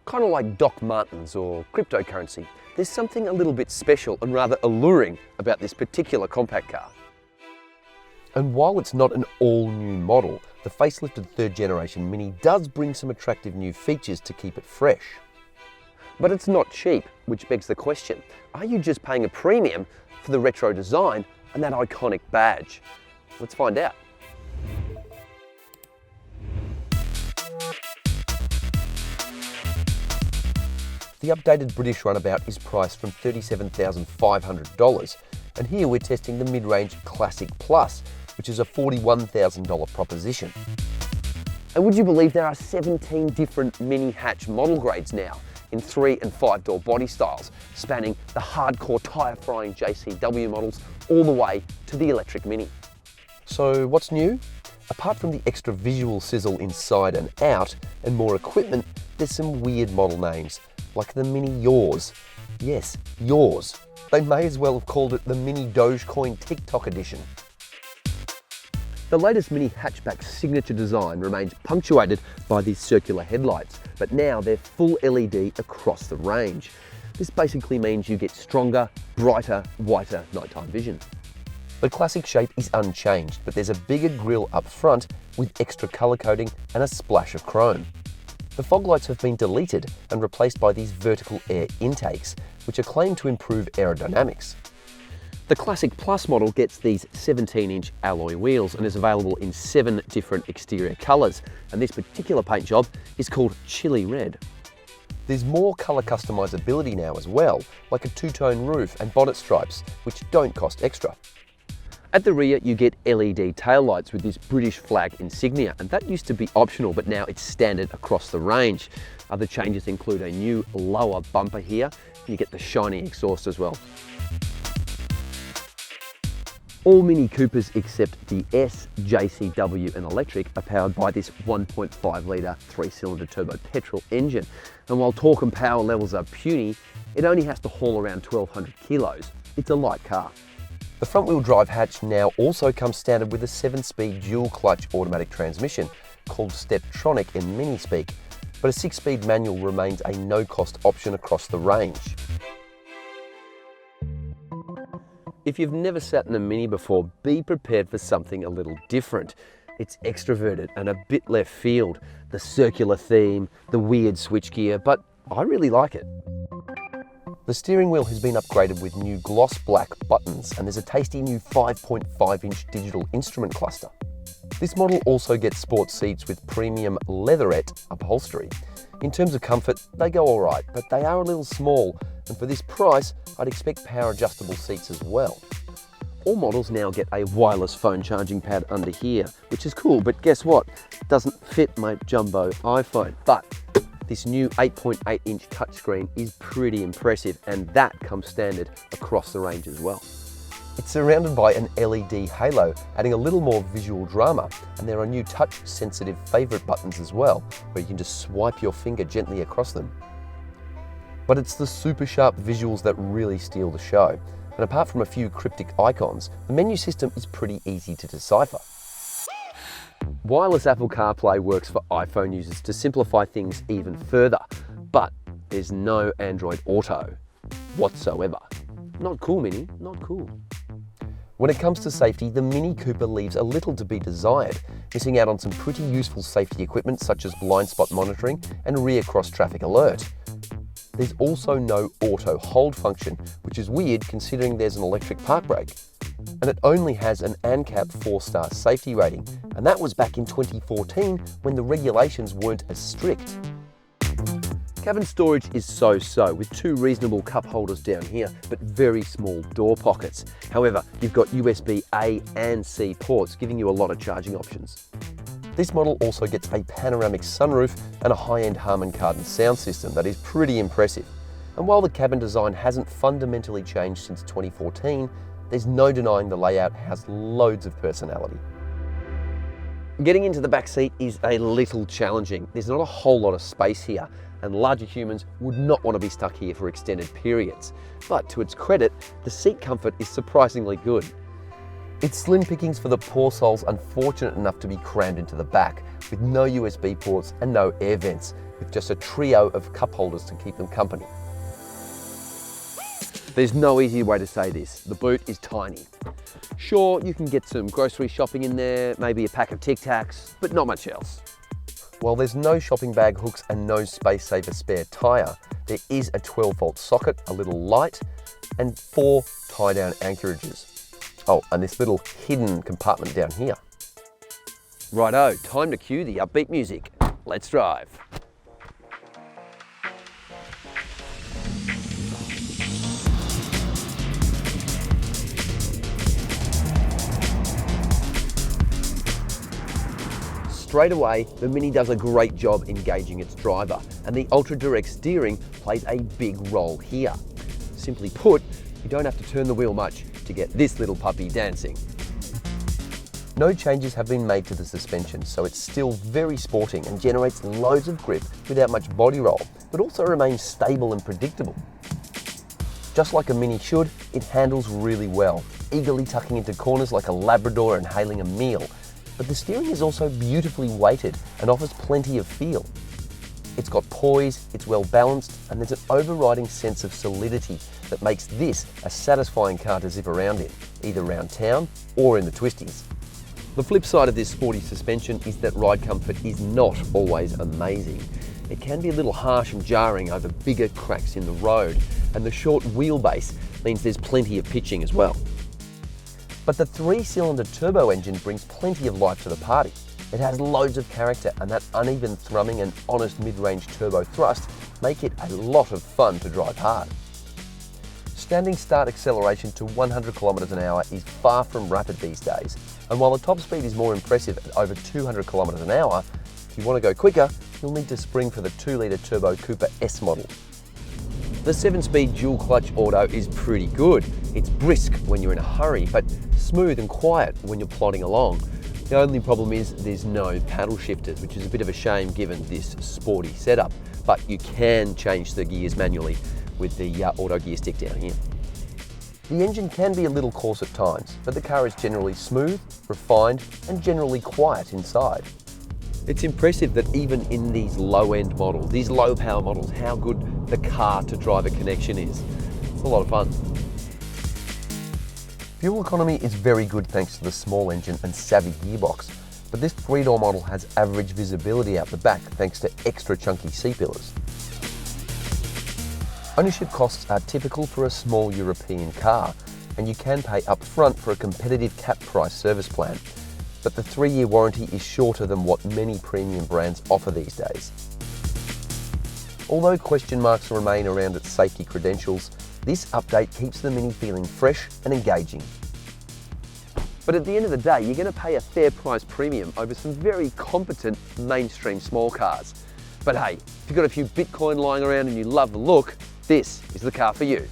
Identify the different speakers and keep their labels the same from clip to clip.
Speaker 1: Kind of like Doc Martens or cryptocurrency. There's something a little bit special and rather alluring about this particular compact car. And while it's not an all-new model, the facelifted third generation Mini does bring some attractive new features to keep it fresh. But it's not cheap, which begs the question, are you just paying a premium for the retro design and that iconic badge? Let's find out. The updated British runabout is priced from $37,500, and here we're testing the mid-range Classic Plus, which is a $41,000 proposition. And would you believe there are 17 different Mini hatch model grades now in 3 and 5 door body styles, spanning the hardcore tyre-frying JCW models all the way to the electric Mini. So what's new? Apart from the extra visual sizzle inside and out and more equipment, there's some weird model names, like the Mini Yours. Yes, Yours. They may as well have called it the Mini Dogecoin TikTok edition. The latest Mini hatchback's signature design remains punctuated by these circular headlights, but now they're full LED across the range. This basically means you get stronger, brighter, whiter nighttime vision. The classic shape is unchanged, but there's a bigger grille up front with extra colour coding and a splash of chrome. The fog lights have been deleted and replaced by these vertical air intakes, which are claimed to improve aerodynamics. The Classic Plus model gets these 17-inch alloy wheels and is available in 7 different exterior colours, and this particular paint job is called Chili Red. There's more colour customizability now as well, like a two-tone roof and bonnet stripes, which don't cost extra. At the rear, you get LED taillights with this British flag insignia, and that used to be optional, but now it's standard across the range. Other changes include a new lower bumper here, and you get the shiny exhaust as well. All Mini Coopers except the S, JCW and electric are powered by this 1.5 litre 3-cylinder turbo petrol engine. And while torque and power levels are puny, it only has to haul around 1,200 kilos. It's a light car. The front-wheel drive hatch now also comes standard with a 7-speed dual-clutch automatic transmission called Steptronic in Mini-speak, but a 6-speed manual remains a no-cost option across the range. If you've never sat in a Mini before, be prepared for something a little different. It's extroverted and a bit left field, the circular theme, the weird switchgear, but I really like it. The steering wheel has been upgraded with new gloss black buttons, and there's a tasty new 5.5-inch digital instrument cluster. This model also gets sports seats with premium leatherette upholstery. In terms of comfort, they go alright, but they are a little small, and for this price, I'd expect power adjustable seats as well. All models now get a wireless phone charging pad under here, which is cool, but guess what? It doesn't fit my jumbo iPhone. But this new 8.8-inch touchscreen is pretty impressive, and that comes standard across the range as well. It's surrounded by an LED halo, adding a little more visual drama, and there are new touch-sensitive favourite buttons as well, where you can just swipe your finger gently across them. But it's the super sharp visuals that really steal the show, and apart from a few cryptic icons, the menu system is pretty easy to decipher. Wireless Apple CarPlay works for iPhone users to simplify things even further, but there's no Android Auto whatsoever. Not cool, Mini, not cool. When it comes to safety, the Mini Cooper leaves a little to be desired, missing out on some pretty useful safety equipment such as blind spot monitoring and rear cross traffic alert. There's also no auto hold function, which is weird considering there's an electric park brake. And it only has an ANCAP 4-star safety rating, and that was back in 2014 when the regulations weren't as strict. Cabin storage is so-so, with 2 reasonable cup holders down here, but very small door pockets. However, you've got USB A and C ports, giving you a lot of charging options. This model also gets a panoramic sunroof and a high-end Harman Kardon sound system that is pretty impressive. And while the cabin design hasn't fundamentally changed since 2014, there's no denying the layout has loads of personality. Getting into the back seat is a little challenging. There's not a whole lot of space here, and larger humans would not want to be stuck here for extended periods. But to its credit, the seat comfort is surprisingly good. It's slim pickings for the poor souls unfortunate enough to be crammed into the back, with no USB ports and no air vents, with just a trio of cup holders to keep them company. There's no easy way to say this. The boot is tiny. Sure, you can get some grocery shopping in there, maybe a pack of Tic Tacs, but not much else. While there's no shopping bag hooks and no space saver spare tyre, there is a 12-volt socket, a little light, and 4 tie-down anchorages. Oh, and this little hidden compartment down here. Righto, time to cue the upbeat music. Let's drive. Straight away, the Mini does a great job engaging its driver, and the ultra-direct steering plays a big role here. Simply put, you don't have to turn the wheel much to get this little puppy dancing. No changes have been made to the suspension, so it's still very sporting and generates loads of grip without much body roll, but also remains stable and predictable. Just like a Mini should, it handles really well, eagerly tucking into corners like a Labrador and hailing a meal. But the steering is also beautifully weighted and offers plenty of feel. It's got poise, it's well balanced, and there's an overriding sense of solidity that makes this a satisfying car to zip around in, either around town or in the twisties. The flip side of this sporty suspension is that ride comfort is not always amazing. It can be a little harsh and jarring over bigger cracks in the road, and the short wheelbase means there's plenty of pitching as well. But the 3-cylinder turbo engine brings plenty of life to the party. It has loads of character, and that uneven thrumming and honest mid-range turbo thrust make it a lot of fun to drive hard. Standing start acceleration to 100 kilometers an hour is far from rapid these days, and while the top speed is more impressive at over 200 kilometers an hour, if you want to go quicker, you'll need to spring for the 2-litre turbo Cooper S model. The 7-speed dual clutch auto is pretty good. It's brisk when you're in a hurry, but smooth and quiet when you're plodding along. The only problem is there's no paddle shifters, which is a bit of a shame given this sporty setup, but you can change the gears manually with the auto gear stick down here. The engine can be a little coarse at times, but the car is generally smooth, refined, and generally quiet inside. It's impressive that even in these low-end models, these low-power models, how good the car-to-driver connection is. It's a lot of fun. Fuel economy is very good thanks to the small engine and savvy gearbox, but this 3-door model has average visibility out the back thanks to extra chunky C-pillars. Ownership costs are typical for a small European car, and you can pay up front for a competitive cap price service plan. But the 3-year warranty is shorter than what many premium brands offer these days. Although question marks remain around its safety credentials, this update keeps the Mini feeling fresh and engaging. But at the end of the day, you're going to pay a fair price premium over some very competent mainstream small cars. But hey, if you've got a few Bitcoin lying around and you love the look, this is the car for you.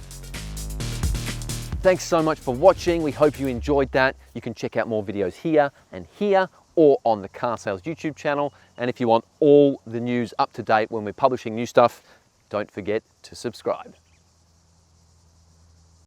Speaker 1: Thanks so much for watching. We hope you enjoyed that. You can check out more videos here and here or on the Car Sales YouTube channel. And if you want all the news up to date when we're publishing new stuff, don't forget to subscribe.